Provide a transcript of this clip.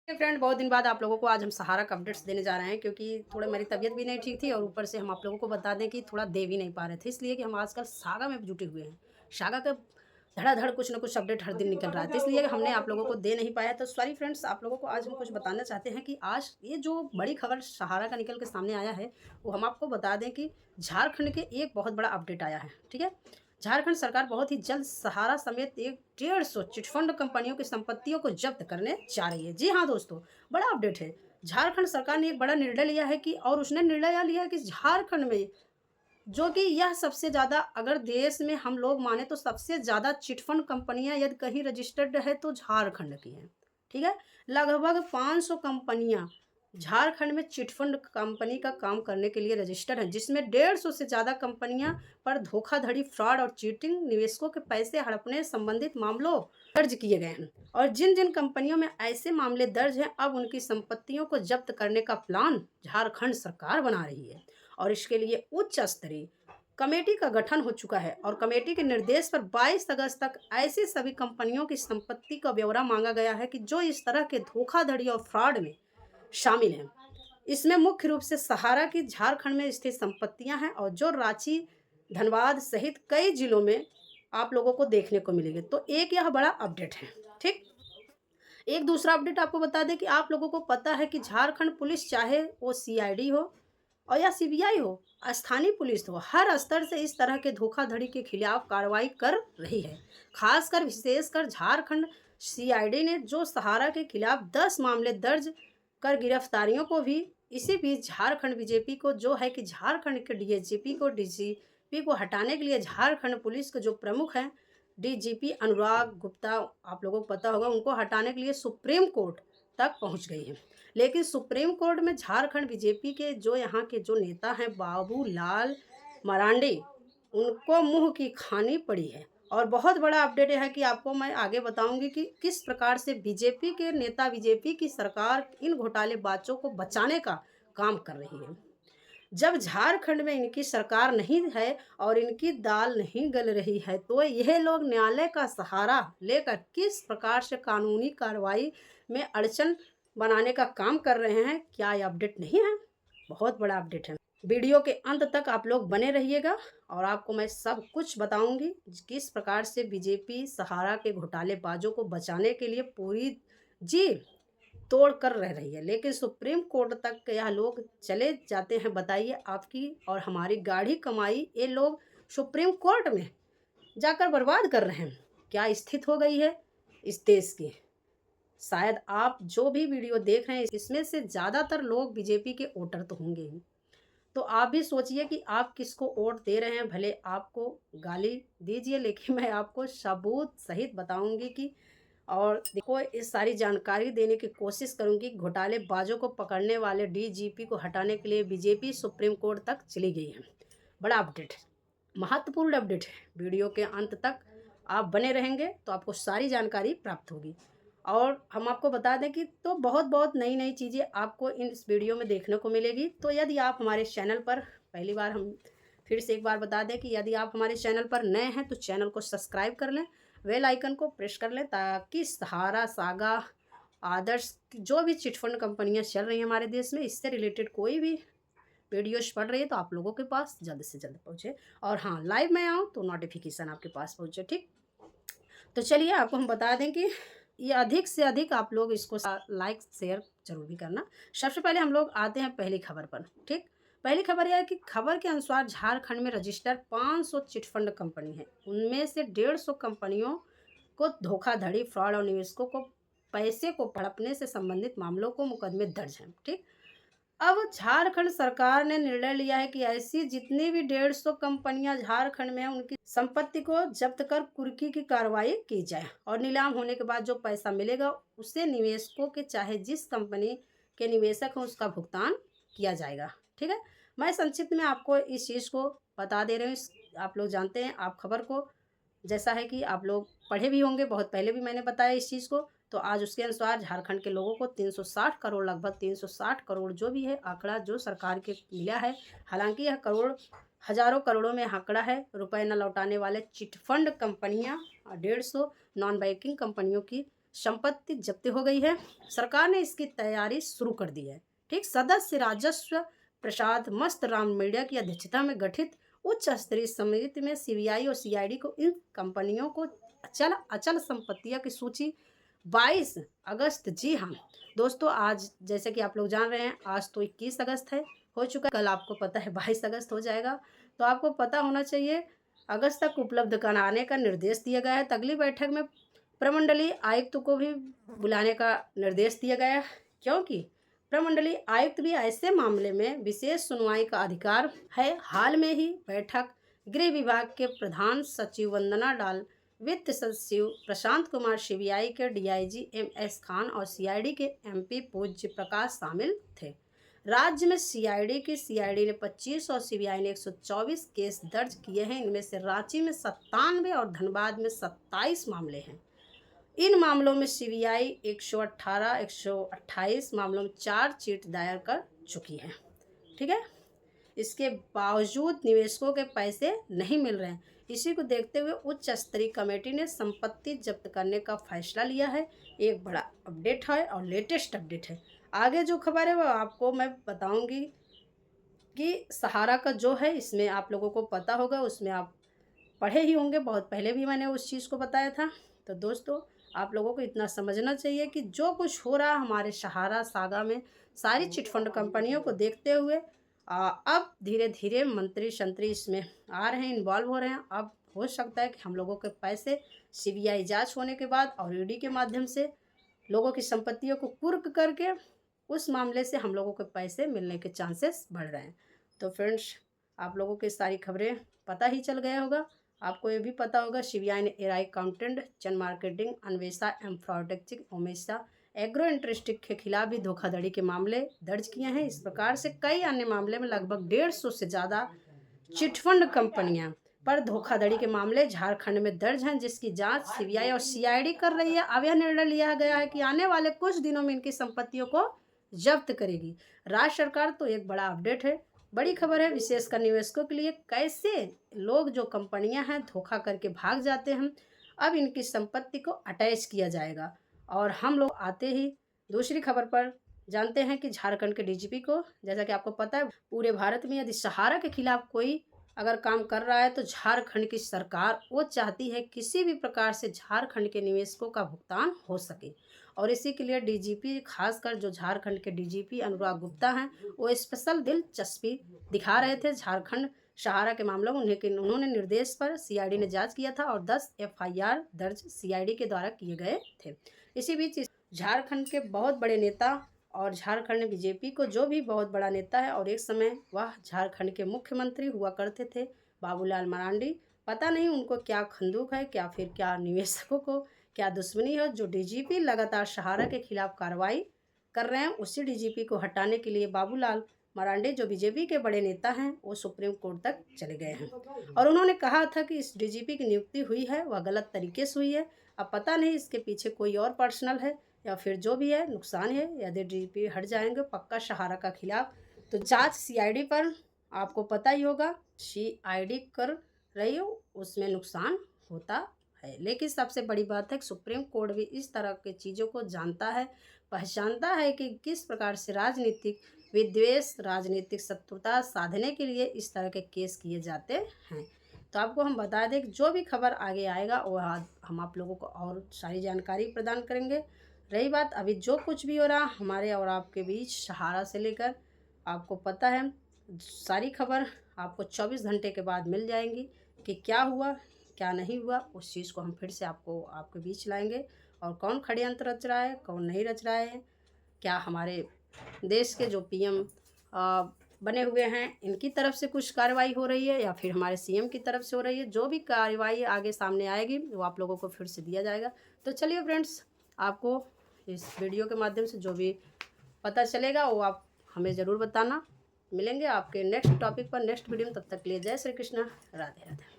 Friend, बहुत दिन बाद आप लोगों को आज हम सहारा का अपडेट्स देने जा रहे हैं क्योंकि थोड़ा मेरी तबीयत भी नहीं ठीक थी और ऊपर से हम आप लोगों को बता दें कि थोड़ा दे भी नहीं पा रहे थे, इसलिए कि हम आजकल सागा में जुटे हुए हैं। सागा का धड़ाधड़ कुछ ना कुछ अपडेट हर दिन निकल रहा है, तो इसलिए हमने आप लोगों को दे नहीं पाया। तो सॉरी फ्रेंड्स, आप लोगों को आज हम कुछ बताना चाहते हैं कि आज ये जो बड़ी खबर सहारा का निकल के सामने आया है, वो हम आपको बता दें कि झारखंड के एक बहुत बड़ा अपडेट आया है। ठीक है, झारखंड सरकार बहुत ही जल्द सहारा समेत एक 150 चिटफंड कंपनियों की संपत्तियों को जब्त करने जा रही है। जी हाँ दोस्तों, बड़ा अपडेट है। झारखंड सरकार ने एक बड़ा निर्णय लिया है कि और उसने निर्णय लिया है कि झारखंड में जो कि यह सबसे ज़्यादा, अगर देश में हम लोग माने तो सबसे ज़्यादा चिटफंड कंपनियां यदि कहीं रजिस्टर्ड है तो झारखंड की है। ठीक है, लगभग 500 कंपनियां झारखंड में चिटफंड कंपनी का काम करने के लिए रजिस्टर्ड हैं, जिसमें 150 से ज़्यादा कंपनियां पर धोखाधड़ी, फ्रॉड और चीटिंग, निवेशकों के पैसे हड़पने संबंधित मामलों दर्ज किए गए हैं। और जिन जिन कंपनियों में ऐसे मामले दर्ज हैं, अब उनकी संपत्तियों को जब्त करने का प्लान झारखंड सरकार बना रही है। और इसके लिए उच्च स्तरीय कमेटी का गठन हो चुका है और कमेटी के निर्देश पर 22 अगस्त तक ऐसी सभी कंपनियों की संपत्ति का ब्यौरा मांगा गया है कि जो इस तरह के धोखाधड़ी और फ्रॉड में शामिल हैं। इसमें मुख्य रूप से सहारा की झारखंड में स्थित संपत्तियां हैं और जो रांची, धनबाद सहित कई जिलों में आप लोगों को देखने को मिलेंगे। तो एक यह बड़ा अपडेट है। ठीक, एक दूसरा अपडेट आपको बता दें कि आप लोगों को पता है कि झारखंड पुलिस, चाहे वो सीआईडी हो और या सीबीआई हो, स्थानीय पुलिस हो, हर स्तर से इस तरह के धोखाधड़ी के खिलाफ कार्रवाई कर रही है। खासकर विशेषकर झारखंड सीआईडी ने जो सहारा के खिलाफ 10 मामले दर्ज कर गिरफ्तारियों को भी। इसी बीच झारखंड बीजेपी को जो है कि झारखंड के डीजीपी को हटाने के लिए झारखंड पुलिस के जो प्रमुख हैं डीजीपी अनुराग गुप्ता, आप लोगों को पता होगा, उनको हटाने के लिए सुप्रीम कोर्ट तक पहुंच गई है। लेकिन सुप्रीम कोर्ट में झारखंड बीजेपी के जो यहाँ के जो नेता हैं बाबू लाल मरांडी, उनको मुंह की खानी पड़ी है। और बहुत बड़ा अपडेट है कि आपको मैं आगे बताऊंगी कि किस प्रकार से बीजेपी के नेता, बीजेपी की सरकार इन घोटालेबाजों को बचाने का काम कर रही है। जब झारखंड में इनकी सरकार नहीं है और इनकी दाल नहीं गल रही है, तो यह लोग न्यायालय का सहारा लेकर किस प्रकार से कानूनी कार्रवाई में अड़चन बनाने का काम कर रहे हैं, क्या ये अपडेट नहीं है? बहुत बड़ा अपडेट है। वीडियो के अंत तक आप लोग बने रहिएगा और आपको मैं सब कुछ बताऊंगी किस प्रकार से बीजेपी सहारा के घोटालेबाजों को बचाने के लिए पूरी जी तोड़ कर रह रही है। लेकिन सुप्रीम कोर्ट तक यह लोग चले जाते हैं। बताइए, आपकी और हमारी गाढ़ी कमाई ये लोग सुप्रीम कोर्ट में जाकर बर्बाद कर रहे हैं। क्या स्थिति हो गई है इस देश की? शायद आप जो भी वीडियो देख रहे हैं, इसमें से ज़्यादातर लोग बीजेपी के वोटर तो होंगे ही। तो आप भी सोचिए कि आप किसको वोट दे रहे हैं। भले आपको गाली दीजिए, लेकिन मैं आपको सबूत सहित बताऊंगी कि, और देखो, इस सारी जानकारी देने की कोशिश करूंगी। घोटालेबाजों को पकड़ने वाले डीजीपी को हटाने के लिए बीजेपी सुप्रीम कोर्ट तक चली गई है। बड़ा अपडेट है, महत्वपूर्ण अपडेट है। वीडियो के अंत तक आप बने रहेंगे तो आपको सारी जानकारी प्राप्त होगी। और हम आपको बता दें कि तो बहुत बहुत नई नई चीज़ें आपको इस वीडियो में देखने को मिलेगी। तो यदि आप हमारे चैनल पर पहली बार, हम फिर से एक बार बता दें कि यदि आप हमारे चैनल पर नए हैं तो चैनल को सब्सक्राइब कर लें, बेल आइकन को प्रेस कर लें, ताकि सहारा, सागा, आदर्श, जो भी चिटफंड कंपनियां चल रही हैं हमारे देश में, इससे रिलेटेड कोई भी वीडियोस पड़ रही है तो आप लोगों के पास जल्द से जल्द पहुँचे। और हाँ, लाइव में आऊँ तो नोटिफिकेशन आपके पास पहुँचे। ठीक, तो चलिए आपको हम बता दें कि ये अधिक से अधिक आप लोग इसको लाइक शेयर जरूर भी करना। सबसे पहले हम लोग आते हैं पहली खबर पर। ठीक, पहली खबर यह है कि खबर के अनुसार झारखंड में रजिस्टर 500 चिटफंड कंपनी है। उनमें से 150 कंपनियों को धोखाधड़ी, फ्रॉड और निवेशकों को पैसे को हड़पने से संबंधित मामलों को मुकदमे दर्ज हैं। ठीक, अब झारखंड सरकार ने निर्णय लिया है कि ऐसी जितनी भी 150 कंपनियां झारखंड में हैं, उनकी संपत्ति को जब्त कर कुर्की की कार्रवाई की जाए और नीलाम होने के बाद जो पैसा मिलेगा उसे निवेशकों के, चाहे जिस कंपनी के निवेशक हैं, उसका भुगतान किया जाएगा। ठीक है, मैं संक्षिप्त में आपको इस चीज़ को बता दे रही हूँ। आप लोग जानते हैं, आप खबर को जैसा है कि आप लोग पढ़े भी होंगे, बहुत पहले भी मैंने बताया इस चीज़ को। तो आज उसके अनुसार झारखंड के लोगों को 360 करोड़, लगभग 360 करोड़ जो भी है आंकड़ा जो सरकार के मिला है, हालांकि यह करोड़, हजारों करोड़ों में आंकड़ा है, रुपए न लौटाने वाले चिटफंड कंपनियां और 150 नॉन बैंकिंग कंपनियों की संपत्ति जब्त हो गई है। सरकार ने इसकी तैयारी शुरू कर दी है। ठीक, सदस्य राजस्व प्रसाद मस्त राम मीडिया की अध्यक्षता में गठित उच्च स्तरीय समिति में सीबीआई और सीआईडी को इन कंपनियों को अचल संपत्तियों की सूची 22 अगस्त, जी हाँ दोस्तों, आज जैसे कि आप लोग जान रहे हैं आज तो 21 अगस्त है, हो चुका, कल आपको पता है 22 अगस्त हो जाएगा, तो आपको पता होना चाहिए अगस्त तक उपलब्ध कराने का निर्देश दिया गया है। अगली बैठक में प्रमंडलीय आयुक्त को भी बुलाने का निर्देश दिया गया है, क्योंकि प्रमंडलीय आयुक्त भी ऐसे मामले में विशेष सुनवाई का अधिकार है। हाल में ही बैठक गृह विभाग के प्रधान सचिव वंदना डाल, वित्त सचिव प्रशांत कुमार, सीबीआई के डीआईजी MS खान और सीआईडी के MP पूज्य प्रकाश शामिल थे। राज्य में सीआईडी ने 25 और सीबीआई ने 124 केस दर्ज किए हैं। इनमें से रांची में 97 और धनबाद में 27 मामले हैं। इन मामलों में सीबीआई 128 मामलों में चार्जशीट दायर कर चुकी है। ठीक है, इसके बावजूद निवेशकों के पैसे नहीं मिल रहे हैं। इसी को देखते हुए उच्च स्तरीय कमेटी ने संपत्ति जब्त करने का फैसला लिया है। एक बड़ा अपडेट है और लेटेस्ट अपडेट है। आगे जो खबर है वो आपको मैं बताऊंगी कि सहारा का जो है, इसमें आप लोगों को पता होगा, उसमें आप पढ़े ही होंगे, बहुत पहले भी मैंने उस चीज़ को बताया था। तो दोस्तों आप लोगों को इतना समझना चाहिए कि जो कुछ हो रहा है हमारे सहारा सागा में, सारी चिटफंड कंपनियों को देखते हुए अब धीरे धीरे मंत्री शंत्री इसमें आ रहे हैं, इन्वॉल्व हो रहे हैं। अब हो सकता है कि हम लोगों के पैसे सीबीआई जांच होने के बाद और ईडी के माध्यम से लोगों की संपत्तियों को कुर्क करके उस मामले से हम लोगों के पैसे मिलने के चांसेस बढ़ रहे हैं। तो फ्रेंड्स आप लोगों की सारी खबरें पता ही चल गया होगा। आपको ये भी पता होगा सीबीआई ने एराई अकाउंटेंट, चंद मार्केटिंग, अन्वेषा एम्फ्रोटेक्टिक, ओमेसा एग्रो इंडस्ट्री के खिलाफ भी धोखाधड़ी के मामले दर्ज किए हैं। इस प्रकार से कई अन्य मामले में लगभग 150 से ज़्यादा चिटफंड कंपनियां पर धोखाधड़ी के मामले झारखंड में दर्ज हैं, जिसकी जांच सीबीआई और सीआईडी कर रही है। अब यह निर्णय लिया गया है कि आने वाले कुछ दिनों में इनकी संपत्तियों को जब्त करेगी राज्य सरकार। तो एक बड़ा अपडेट है, बड़ी खबर है, विशेषकर निवेशकों के लिए। कैसे लोग जो कंपनियां हैं धोखा करके भाग जाते हैं, अब इनकी संपत्ति को अटैच किया जाएगा। और हम लोग आते ही दूसरी खबर पर जानते हैं कि झारखंड के डीजीपी को, जैसा कि आपको पता है पूरे भारत में यदि सहारा के खिलाफ कोई अगर काम कर रहा है तो झारखंड की सरकार वो चाहती है किसी भी प्रकार से झारखंड के निवेशकों का भुगतान हो सके। और इसी के लिए डीजीपी, खासकर जो झारखंड के डीजीपी अनुराग गुप्ता हैं, वो स्पेशल दिलचस्पी दिखा रहे थे झारखंड सहारा के मामलों में। उन्होंने निर्देश पर सीआईडी ने जांच किया था और 10 FIR दर्ज सीआईडी के द्वारा किए गए थे। इसी बीच झारखंड के बहुत बड़े नेता और झारखंड बीजेपी को जो भी बहुत बड़ा नेता है और एक समय वह झारखंड के मुख्यमंत्री हुआ करते थे, बाबूलाल मरांडी, पता नहीं उनको क्या खंदूक है, क्या फिर क्या निवेशकों को क्या दुश्मनी है, जो डीजीपी लगातार सहारा के खिलाफ कार्रवाई कर रहे हैं। उसी डीजीपी को हटाने के लिए बाबूलाल मरांडी जो बीजेपी के बड़े नेता हैं वो सुप्रीम कोर्ट तक चले गए हैं और उन्होंने कहा था कि इस डीजीपी की नियुक्ति हुई है वह गलत तरीके से हुई है। अब पता नहीं इसके पीछे कोई और पर्सनल है या फिर जो भी है नुकसान है। यदि डीजीपी हट जाएंगे पक्का सहारा का खिलाफ तो जांच सीआईडी पर, आपको पता ही होगा सीआईडी कर रही हो, उसमें नुकसान होता है। लेकिन सबसे बड़ी बात है कि सुप्रीम कोर्ट भी इस तरह की चीज़ों को जानता है, पहचानता है कि किस प्रकार से राजनीतिक विद्वेष, राजनीतिक शत्रुता साधने के लिए इस तरह के केस किए जाते हैं। तो आपको हम बता दें कि जो भी खबर आगे आएगा वह हम आप लोगों को और सारी जानकारी प्रदान करेंगे। रही बात अभी जो कुछ भी हो रहा हमारे और आपके बीच सहारा से लेकर, आपको पता है सारी खबर आपको 24 घंटे के बाद मिल जाएंगी कि क्या हुआ क्या नहीं हुआ। उस चीज़ को हम फिर से आपको आपके बीच लाएंगे और कौन षड्यंत्र रच रहा है, कौन नहीं रच रहा है, क्या हमारे देश के जो PM बने हुए हैं इनकी तरफ से कुछ कार्रवाई हो रही है या फिर हमारे CM की तरफ से हो रही है। जो भी कार्रवाई आगे सामने आएगी वो आप लोगों को फिर से दिया जाएगा। तो चलिए फ्रेंड्स, आपको इस वीडियो के माध्यम से जो भी पता चलेगा वो आप हमें ज़रूर बताना। मिलेंगे आपके नेक्स्ट टॉपिक पर, नेक्स्ट वीडियो में। तब तक के लिए जय श्री कृष्णा, राधे राधे।